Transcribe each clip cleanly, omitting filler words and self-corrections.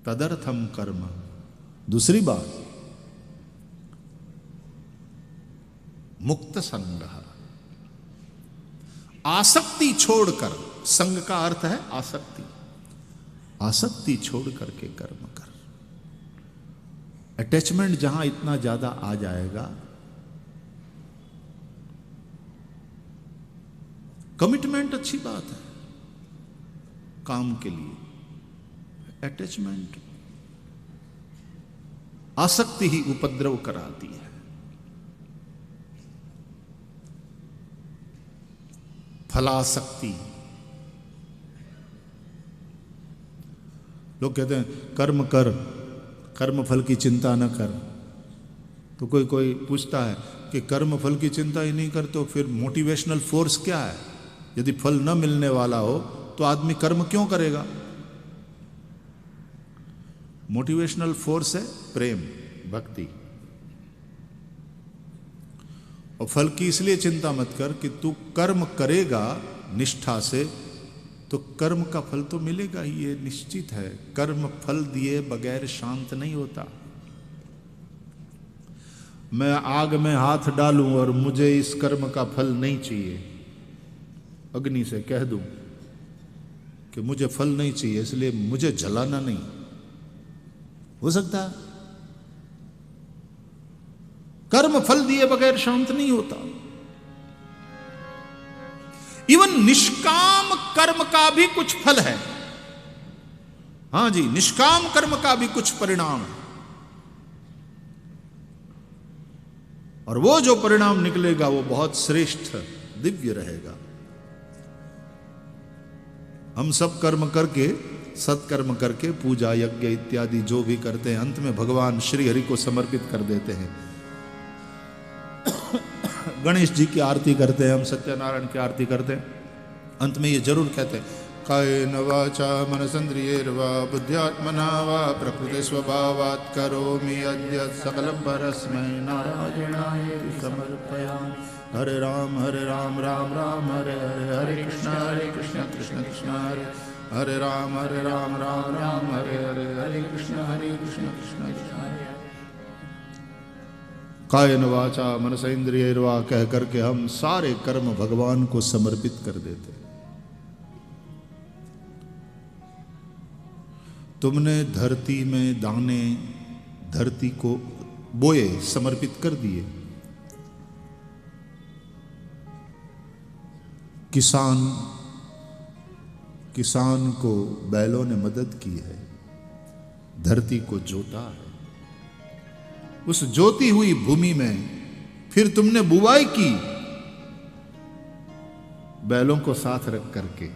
तदर्थम कर्म। दूसरी बात, मुक्त संग, आसक्ति छोड़कर, संग का अर्थ है आसक्ति, आसक्ति छोड़ करके कर्म कर। अटैचमेंट जहां इतना ज्यादा आ जाएगा, कमिटमेंट अच्छी बात है काम के लिए, अटैचमेंट, आसक्ति ही उपद्रव कराती है। फलासक्ति, लोग कहते हैं कर्म कर, कर्म फल की चिंता न कर। तो कोई पूछता है कि कर्म फल की चिंता ही नहीं कर तो फिर मोटिवेशनल फोर्स क्या है? यदि फल न मिलने वाला हो तो आदमी कर्म क्यों करेगा? मोटिवेशनल फोर्स है प्रेम, भक्ति। और फल की इसलिए चिंता मत कर कि तू कर्म करेगा निष्ठा से तो कर्म का फल तो मिलेगा ही, ये निश्चित है। कर्म फल दिए बगैर शांत नहीं होता। मैं आग में हाथ डालूं और मुझे इस कर्म का फल नहीं चाहिए, अग्नि से कह दूं कि मुझे फल नहीं चाहिए इसलिए मुझे जलाना नहीं, हो सकता? कर्म फल दिए बगैर शांत नहीं होता। इवन निष्काम कर्म का भी कुछ फल है। हां जी, निष्काम कर्म का भी कुछ परिणाम है, और वो जो परिणाम निकलेगा वो बहुत श्रेष्ठ दिव्य रहेगा। हम सब कर्म करके, सत्कर्म करके, पूजा यज्ञ इत्यादि जो भी करते हैं, अंत में भगवान श्री हरि को समर्पित कर देते हैं। गणेश जी की आरती करते हैं, हम सत्यनारायण की आरती करते हैं, अंत में ये जरूर कहते हैं कायेन वाचा मनसेन्द्रियैर्वा बुद्ध्यात्मना वा प्रकृति स्वभावात् करोमि यद्यत् सकलं परस्मै नारायणाय समर्पयामि। हरे राम राम राम हरे हरे, हरे कृष्ण कृष्ण कृष्ण हरे हरे, राम राम हरे हरे, हरे कृष्ण कृष्ण कृष्ण हरे। कायेन वाचा मनसेन्द्रियैर्वा कह करके हम सारे कर्म भगवान को समर्पित कर देते। तुमने धरती में दाने, धरती को बोए, समर्पित कर दिए। किसान को बैलों ने मदद की है, धरती को जोता है। उस जोती हुई भूमि में फिर तुमने बुवाई की, बैलों को साथ रख करके।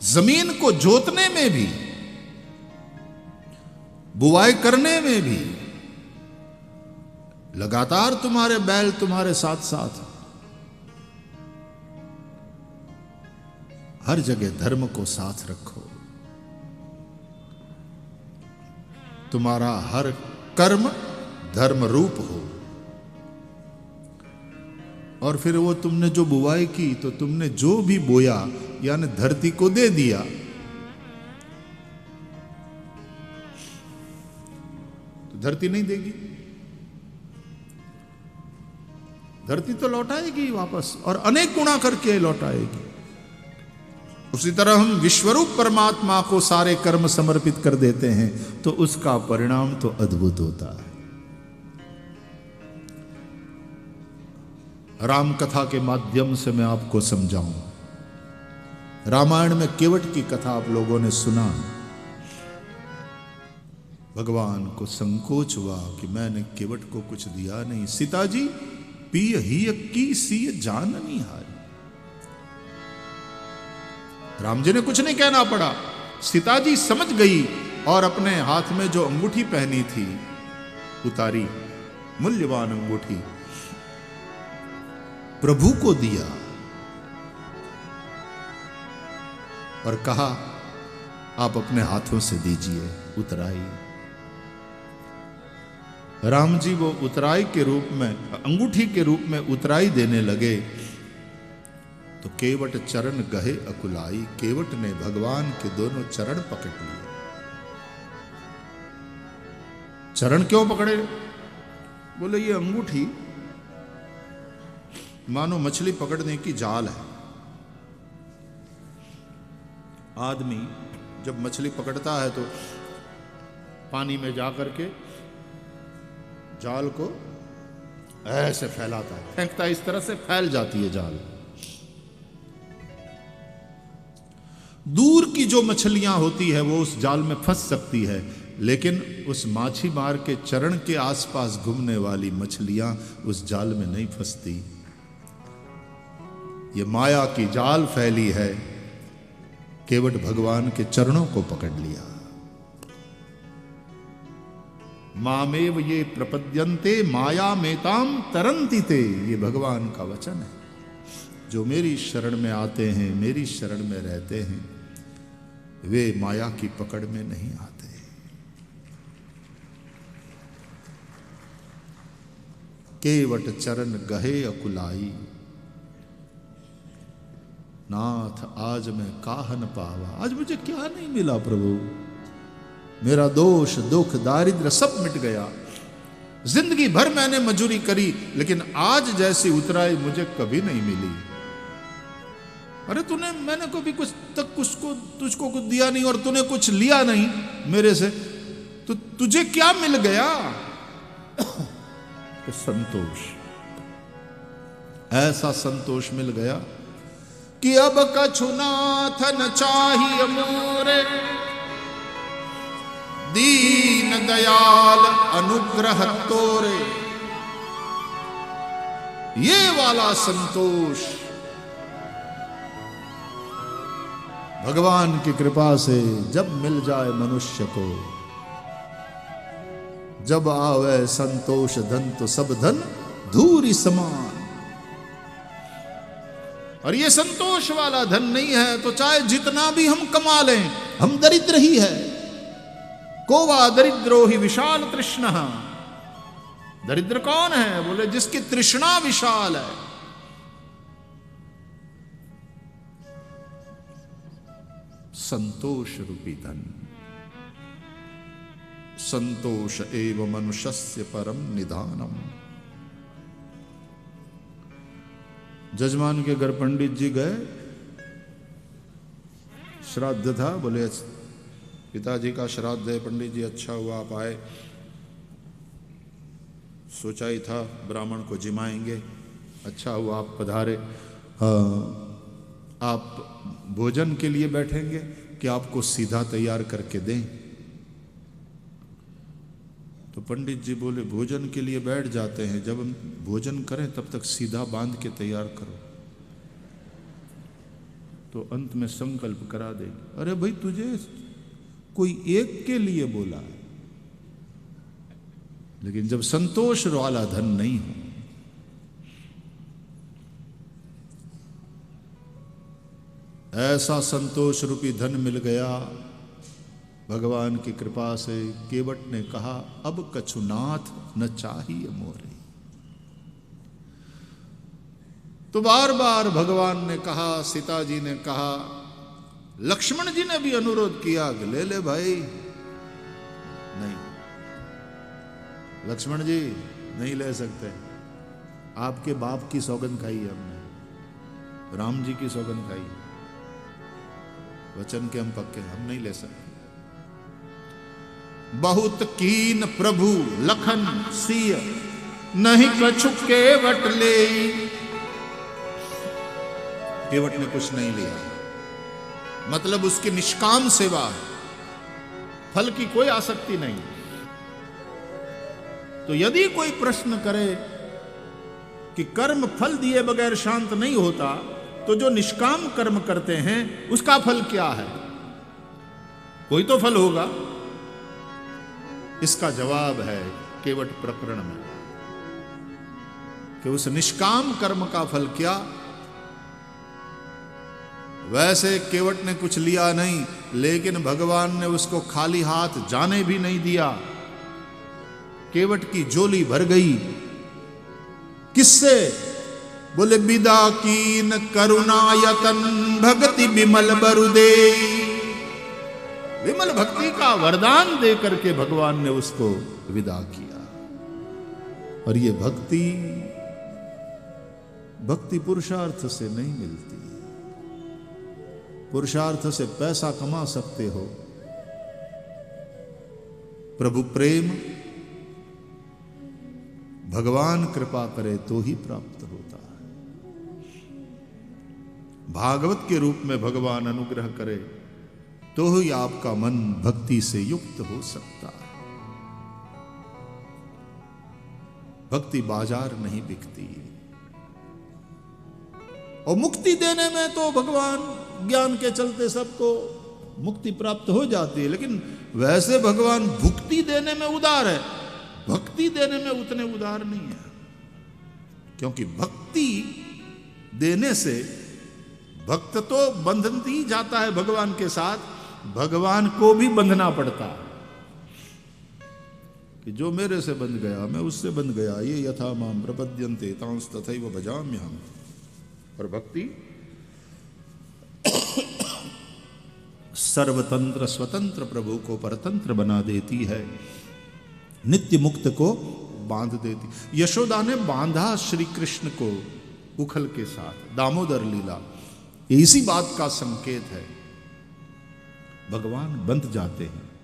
जमीन को जोतने में भी, बुवाई करने में भी लगातार तुम्हारे बैल तुम्हारे साथ साथ। हर जगह धर्म को साथ रखो। तुम्हारा हर कर्म धर्म रूप हो। और फिर वो तुमने जो बुवाई की, तो तुमने जो भी बोया यानी धरती को दे दिया। तो धरती नहीं देगी, धरती तो लौटाएगी वापस, और अनेक गुणा करके लौटाएगी। उसी तरह हम विश्वरूप परमात्मा को सारे कर्म समर्पित कर देते हैं तो उसका परिणाम तो अद्भुत होता है। राम कथा के माध्यम से मैं आपको समझाऊं। रामायण में केवट की कथा आप लोगों ने सुना। भगवान को संकोच हुआ कि मैंने केवट को कुछ दिया नहीं। सीता जी पिय ही की सी जाननी हारी। राम जी ने कुछ नहीं कहना पड़ा, सीता जी समझ गई और अपने हाथ में जो अंगूठी पहनी थी उतारी, मूल्यवान अंगूठी प्रभु को दिया और कहा आप अपने हाथों से दीजिए, उतराई। राम जी वो उतराई के रूप में, अंगूठी के रूप में उतराई देने लगे। तो केवट चरण गहे अकुलाई, केवट ने भगवान के दोनों चरण पकड़ लिए। चरण क्यों पकड़े? बोले ये अंगूठी मानो मछली पकड़ने की जाल है। आदमी जब मछली पकड़ता है तो पानी में जाकर के जाल को ऐसे फैलाता है, फेंकता है, इस तरह से फैल जाती है जाल। दूर की जो मछलियां होती है वो उस जाल में फंस सकती है, लेकिन उस माछी मार के चरण के आसपास घूमने वाली मछलियां उस जाल में नहीं फंसती। ये माया की जाल फैली है, केवट भगवान के चरणों को पकड़ लिया। मामेव ये प्रपद्यन्ते माया मेताम तरन्ति ते, ये भगवान का वचन है। जो मेरी शरण में आते हैं, मेरी शरण में रहते हैं, वे माया की पकड़ में नहीं आते। केवट चरण गहे अकुलाई, नाथ आज मैं काहन पावा। आज मुझे क्या नहीं मिला प्रभु, मेरा दोष दुख दारिद्र सब मिट गया। जिंदगी भर मैंने मजूरी करी, लेकिन आज जैसी उतराई मुझे कभी नहीं मिली। अरे तूने, मैंने कभी कुछ तक तुझको कुछ दिया नहीं और तूने कुछ लिया नहीं मेरे से, तो तुझे क्या मिल गया? तो संतोष, ऐसा संतोष मिल गया कि अब कछु नाथ न चाहिए मोरे, दीन दयाल अनुग्रह तोरे। ये वाला संतोष भगवान की कृपा से जब मिल जाए मनुष्य को, जब आवे संतोष धन तो सब धन धूरी समान। और ये संतोष वाला धन नहीं है तो चाहे जितना भी हम कमा लें, हम दरिद्र ही है। कोवा दरिद्रो ही विशाल तृष्णा। दरिद्र कौन है? बोले जिसकी तृष्णा विशाल है। संतोष रूपी धन। संतोष एव मनुष्यस्य परम निधानम। जजमान के घर पंडित जी गए, श्राद्ध था, बोले पिताजी का श्राद्ध है पंडित जी, अच्छा हुआ आप आए। सोचा ही था ब्राह्मण को जिमाएंगे, अच्छा हुआ आप पधारे। आप भोजन के लिए बैठेंगे कि आपको सीधा तैयार करके दें? तो पंडित जी बोले भोजन के लिए बैठ जाते हैं, जब हम भोजन करें तब तक सीधा बांध के तैयार करो। तो अंत में संकल्प करा दे, अरे भाई तुझे कोई एक के लिए बोला है, लेकिन जब संतोष वाला धन नहीं हो, ऐसा संतोष रूपी धन मिल गया भगवान की कृपा से। केवट ने कहा अब कछुनाथ न चाहिए मोरे। तो बार बार भगवान ने कहा, सीता जी ने कहा, लक्ष्मण जी ने भी अनुरोध किया कि ले ले भाई। नहीं, लक्ष्मण जी नहीं ले सकते, आपके बाप की सौगंध खाई है हमने, राम जी की सौगंध खाई, वचन के हम पक्के, हम नहीं ले सकते। बहुत कीन प्रभु लखन सिय, नहीं कछु केवट ले। केवट ने कुछ नहीं लिया, मतलब उसकी निष्काम सेवा है, फल की कोई आसक्ति नहीं। तो यदि कोई प्रश्न करे कि कर्म फल दिए बगैर शांत नहीं होता, तो जो निष्काम कर्म करते हैं उसका फल क्या है? कोई तो फल होगा। इसका जवाब है केवट प्रकरण में कि उस निष्काम कर्म का फल क्या। वैसे केवट ने कुछ लिया नहीं, लेकिन भगवान ने उसको खाली हाथ जाने भी नहीं दिया। केवट की झोली भर गई। किससे? बोले विदा कीन करुणायतन भक्ति विमल बरुदे। विमल भक्ति का वरदान दे करके भगवान ने उसको विदा किया। और ये भक्ति पुरुषार्थ से नहीं मिलती। पुरुषार्थ से पैसा कमा सकते हो, प्रभु प्रेम भगवान कृपा करे तो ही प्राप्त होता है। भागवत के रूप में भगवान अनुग्रह करे तो ही आपका मन भक्ति से युक्त हो सकता है। भक्ति बाजार नहीं बिकती। और मुक्ति देने में तो भगवान ज्ञान के चलते सबको मुक्ति प्राप्त हो जाती है, लेकिन वैसे भगवान भुक्ति देने में उदार है, भक्ति देने में उतने उदार नहीं है। क्योंकि भक्ति देने से भक्त तो बंधन ही जाता है भगवान के साथ, भगवान को भी बंधना पड़ता है कि जो मेरे से बंध गया मैं उससे बंध गया, ये यथा माम प्रपद्यन्ते तांस तथैव भजाम्यहम्। और भक्ति सर्वतंत्र स्वतंत्र प्रभु को परतंत्र बना देती है, नित्य मुक्त को बांध देती। यशोदा ने बांधा श्री कृष्ण को उखल के साथ, दामोदर लीला इसी बात का संकेत है। भगवान बंध जाते हैं।